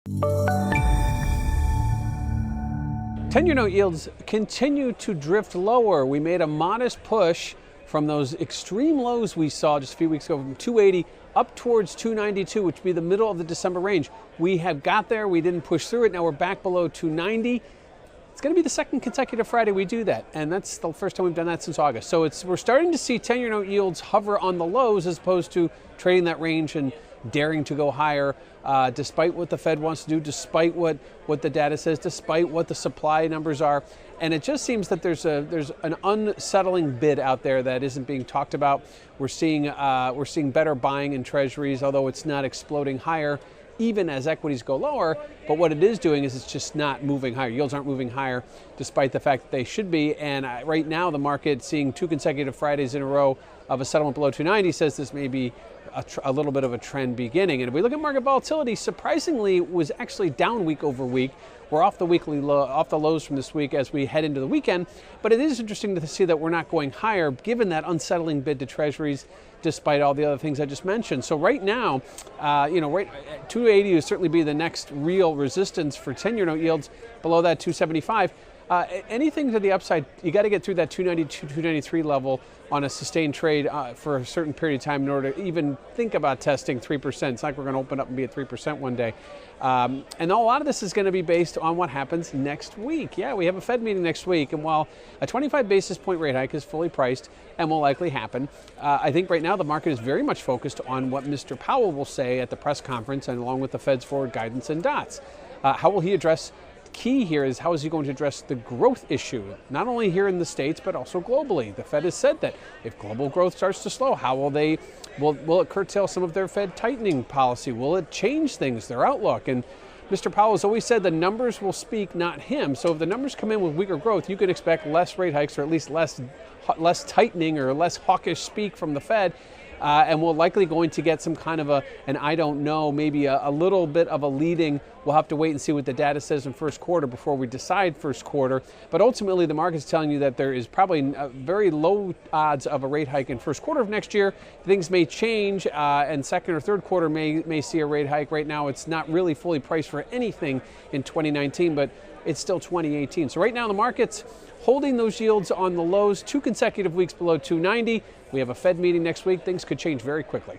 10-year note yields continue to drift lower. We made a modest push from those extreme lows we saw just a few weeks ago from 280 up towards 292, which would be the middle of the December range. We have got there. We didn't push through it. Now we're back below 290. It's going to be the second consecutive Friday we do that, and that's the first time we've done that since August. So we're starting to see 10-year note yields hover on the lows as opposed to trading that range and daring to go higher, despite what the Fed wants to do, despite what the data says, despite what the supply numbers are. And it just seems that there's an unsettling bid out there that isn't being talked about. We're seeing better buying in treasuries, although it's not exploding higher, even as equities go lower. But what it is doing is it's just not moving higher. Yields aren't moving higher, despite the fact that they should be. And right now, the market seeing two consecutive Fridays in a row of a settlement below 290 says this may be a little bit of a trend beginning. And if we look at market volatility, surprisingly, it was actually down week over week. We're off the weekly low, off the lows from this week as we head into the weekend. But it is interesting to see that we're not going higher, given that unsettling bid to treasuries, despite all the other things I just mentioned. So right now, right at 280 would certainly be the next real resistance for 10-year note yields. Below that, 275. Anything to the upside, you got to get through that 292, 293 level on a sustained trade for a certain period of time in order to even think about testing 3%. It's like we're going to open up and be at 3% one day. And a lot of this is going to be based on what happens next week. Yeah, we have a Fed meeting next week, and while a 25 basis point rate hike is fully priced and will likely happen, I think right now the market is very much focused on what Mr. Powell will say at the press conference and along with the Fed's forward guidance and dots. How will he address? Key here is how is he going to address the growth issue, not only here in the States, but also globally. The Fed has said that if global growth starts to slow, how will will it curtail some of their Fed tightening policy? Will it change things, their outlook? And Mr. Powell has always said the numbers will speak, not him. So if the numbers come in with weaker growth, you can expect less rate hikes or at least less tightening or less hawkish speak from the Fed. And we're likely going to get some kind of an I don't know, maybe a little bit of a leading. We'll have to wait and see what the data says in first quarter before we decide first quarter. But ultimately, the market's telling you that there is probably very low odds of a rate hike in first quarter of next year. Things may change, and second or third quarter may see a rate hike. Right now, it's not really fully priced for anything in 2019, but it's still 2018. So right now, the market's holding those yields on the lows, 2 consecutive weeks below 290. We have a Fed meeting next week. Things could change very quickly.